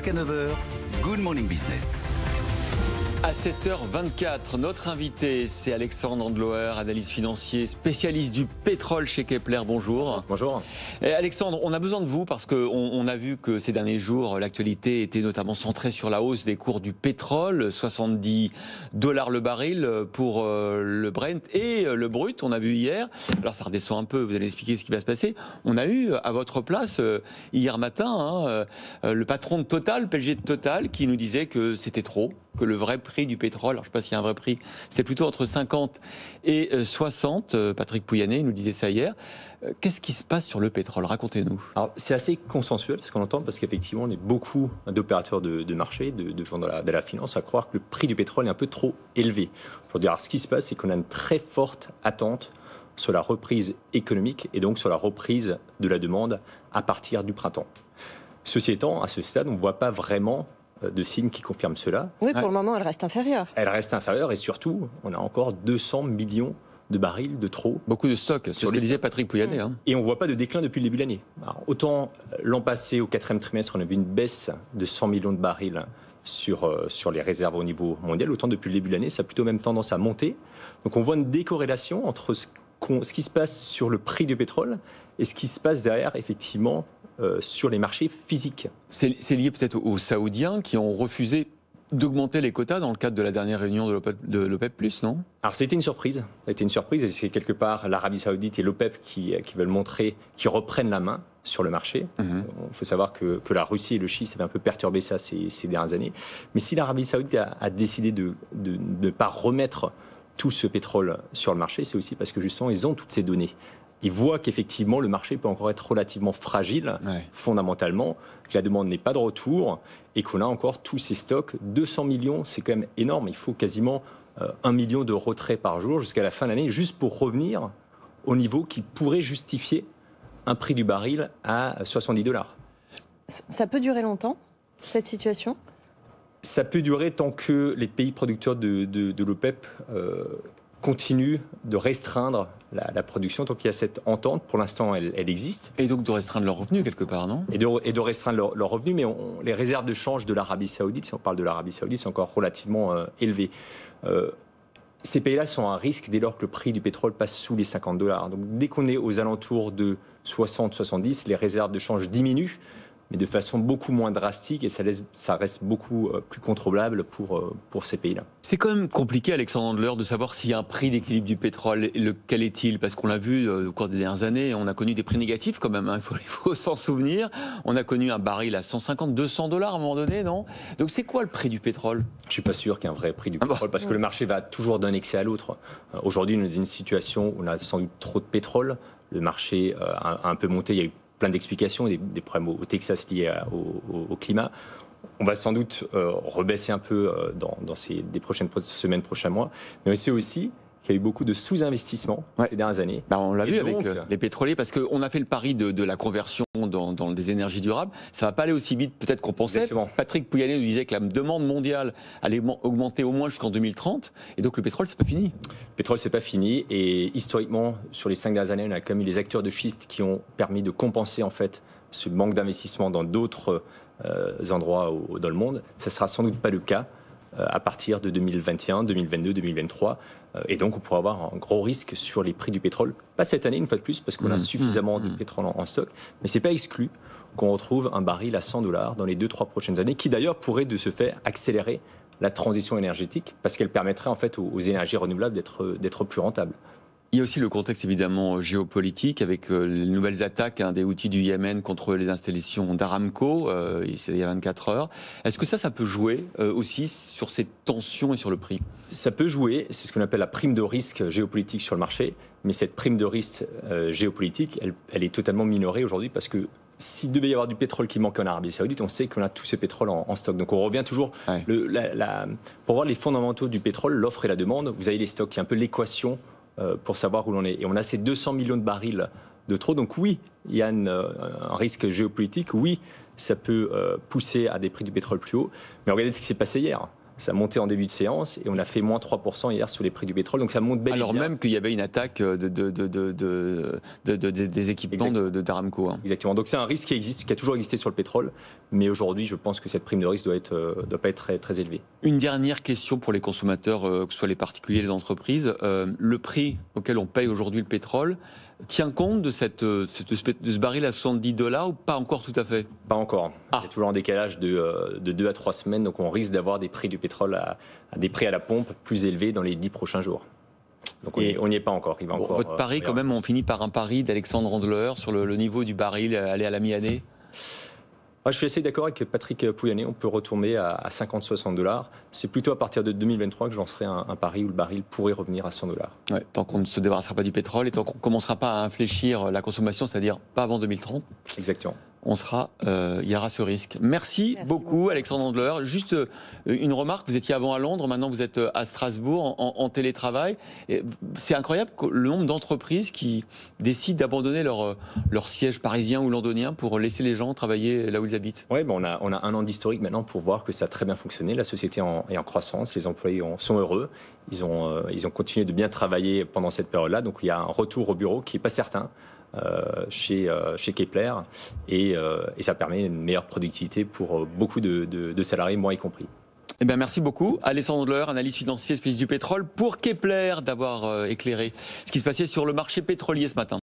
Jusqu'à 9 heures, Good Morning Business. À 7h24, notre invité, c'est Alexandre Andlauer, analyste financier, spécialiste du pétrole chez Kepler. Bonjour. Bonjour. Et Alexandre, on a besoin de vous parce qu'on a vu que ces derniers jours, l'actualité était notamment centrée sur la hausse des cours du pétrole, 70 $ le baril pour le Brent et le brut, on a vu hier. Alors ça redescend un peu, vous allez expliquer ce qui va se passer. On a eu à votre place, hier matin, le patron de Total, PDG de Total, qui nous disait que c'était trop, que le vrai prix du pétrole, alors je ne sais pas s'il y a un vrai prix, c'est plutôt entre 50 et 60. Patrick Pouyanné nous disait ça hier. Qu'est-ce qui se passe sur le pétrole? Racontez-nous. Alors c'est assez consensuel ce qu'on entend parce qu'effectivement on est beaucoup d'opérateurs de marché, de gens de la finance à croire que le prix du pétrole est un peu trop élevé. Aujourd'hui, alors ce qui se passe, c'est qu'on a une très forte attente sur la reprise économique et donc sur la reprise de la demande à partir du printemps. Ceci étant, à ce stade, on ne voit pas vraiment de signes qui confirment cela. Oui, pour le moment, elle reste inférieure. Elle reste inférieure et surtout, on a encore 200 millions de barils de trop. Beaucoup de stocks, c'est ce que disait Patrick Pouyanné. Et on ne voit pas de déclin depuis le début de l'année. Alors, autant l'an passé, au 4e trimestre, on a vu une baisse de 100 millions de barils sur les réserves au niveau mondial, autant depuis le début de l'année, ça a plutôt même tendance à monter. Donc on voit une décorrélation entre ce qui se passe sur le prix du pétrole et ce qui se passe derrière, effectivement, sur les marchés physiques. C'est lié peut-être aux Saoudiens qui ont refusé d'augmenter les quotas dans le cadre de la dernière réunion de l'OPEP+, non? Alors ça a été une surprise. Ça a été une surprise et c'est quelque part l'Arabie Saoudite et l'OPEP qui veulent montrer, qui reprennent la main sur le marché. Il faut savoir que la Russie et le schiste avaient un peu perturbé ça ces dernières années. Mais si l'Arabie Saoudite a décidé de ne pas remettre tout ce pétrole sur le marché, c'est aussi parce que justement ils ont toutes ces données. Ils voient qu'effectivement, le marché peut encore être relativement fragile, fondamentalement, que la demande n'est pas de retour et qu'on a encore tous ces stocks. 200 millions, c'est quand même énorme. Il faut quasiment 1 million de retraits par jour jusqu'à la fin de l'année, juste pour revenir au niveau qui pourrait justifier un prix du baril à 70 $. Ça peut durer longtemps, cette situation ? Ça peut durer tant que les pays producteurs de l'OPEP continue de restreindre la production, tant qu'il y a cette entente. Pour l'instant, elle existe. Et donc de restreindre leurs revenus quelque part, non? Et de restreindre leurs revenus, mais les réserves de change de l'Arabie Saoudite, si on parle de l'Arabie Saoudite, c'est encore relativement élevé. Ces pays-là sont à risque dès lors que le prix du pétrole passe sous les 50 $. Donc dès qu'on est aux alentours de 60-70, les réserves de change diminuent, mais de façon beaucoup moins drastique, et ça reste beaucoup plus contrôlable pour ces pays-là. C'est quand même compliqué, Alexandre Andlauer, de savoir s'il y a un prix d'équilibre du pétrole. Lequel est-il? Parce qu'on l'a vu au cours des dernières années, on a connu des prix négatifs quand même, il faut s'en souvenir. On a connu un baril à 150, 200 $ à un moment donné, non? Donc c'est quoi le prix du pétrole? Je ne suis pas sûr qu'il y ait un vrai prix du pétrole, parce que le marché va toujours d'un excès à l'autre. Aujourd'hui, on est dans une situation où on a sans doute trop de pétrole. Le marché a un peu monté, il y a eu plein d'explications, des problèmes au Texas liés au climat. On va sans doute rebaisser un peu dans des prochaines semaines, prochains mois. Mais on sait aussi qu'il y a eu beaucoup de sous-investissements ces dernières années. On l'a vu donc, avec les pétroliers, parce qu'on a fait le pari de la conversion dans des énergies durables. Ça ne va pas aller aussi vite peut-être qu'on pensait. Exactement. Patrick Pouyanné nous disait que la demande mondiale allait augmenter au moins jusqu'en 2030. Et donc le pétrole, c'est pas fini. Le pétrole, c'est pas fini. Et historiquement, sur les 5 dernières années, on a quand même eu les acteurs de schiste qui ont permis de compenser en fait ce manque d'investissement dans d'autres endroits dans le monde. Ça sera sans doute pas le cas à partir de 2021, 2022, 2023. Et donc, on pourra avoir un gros risque sur les prix du pétrole. Pas cette année, une fois de plus, parce qu'on a suffisamment de pétrole en stock. Mais ce n'est pas exclu qu'on retrouve un baril à 100 $ dans les 2-3 prochaines années, qui d'ailleurs pourrait de ce fait accélérer la transition énergétique, parce qu'elle permettrait en fait aux énergies renouvelables d'être plus rentables. Il y a aussi le contexte évidemment géopolitique avec les nouvelles attaques des Houthis du Yémen contre les installations d'Aramco, c'est il y a 24 heures. Est-ce que ça peut jouer aussi sur ces tensions et sur le prix? Ça peut jouer, c'est ce qu'on appelle la prime de risque géopolitique sur le marché, mais cette prime de risque géopolitique, elle est totalement minorée aujourd'hui parce que s'il devait y avoir du pétrole qui manque en Arabie Saoudite, on sait qu'on a tout ce pétrole en stock. Donc on revient toujours, pour voir les fondamentaux du pétrole, l'offre et la demande, vous avez les stocks, qui est un peu l'équation pour savoir où l'on est. Et on a ces 200 millions de barils de trop. Donc oui, il y a un risque géopolitique. Oui, ça peut pousser à des prix du pétrole plus haut. Mais regardez ce qui s'est passé hier. Ça a monté en début de séance et on a fait moins 3% hier sur les prix du pétrole. Donc ça monte bel et bien. Alors même qu'il y avait une attaque des équipements d'Aramco. Hein. Exactement. Donc c'est un risque qui existe, qui a toujours existé sur le pétrole. Mais aujourd'hui, je pense que cette prime de risque doit pas être très, très élevée. Une dernière question pour les consommateurs, que ce soit les particuliers, les entreprises. Le prix auquel on paye aujourd'hui le pétrole tient compte de ce baril à $70 ou pas encore tout à fait? Pas encore. Il y a toujours un décalage de 2 à 3 semaines, donc on risque d'avoir des prix du pétrole à des prix à la pompe plus élevés dans les 10 prochains jours. Donc on n'y est pas encore. Votre pari, quand même, on finit par un pari d'Alexandre Randler sur le niveau du baril aller à la mi-année? Je suis assez d'accord avec Patrick Pouyanné, on peut retourner à 50-60 $. C'est plutôt à partir de 2023 que j'en serai un pari où le baril pourrait revenir à 100 $. Ouais, tant qu'on ne se débarrassera pas du pétrole et tant qu'on ne commencera pas à infléchir la consommation, c'est-à-dire pas avant 2030. Exactement. Il y aura ce risque. Merci beaucoup, Alexandre Randler. Juste une remarque, vous étiez avant à Londres, maintenant vous êtes à Strasbourg en télétravail. C'est incroyable le nombre d'entreprises qui décident d'abandonner leur siège parisien ou londonien pour laisser les gens travailler là où ils habitent. Oui, on a un an d'historique maintenant pour voir que ça a très bien fonctionné. La société est en croissance, les employés sont heureux. Ils ont continué de bien travailler pendant cette période-là. Donc il y a un retour au bureau qui n'est pas certain. Chez Kepler et ça permet une meilleure productivité pour beaucoup de salariés, moi y compris. Eh bien, merci beaucoup, Alexandre Randler, analyste financier spécialiste du pétrole, pour Kepler, d'avoir éclairé ce qui se passait sur le marché pétrolier ce matin.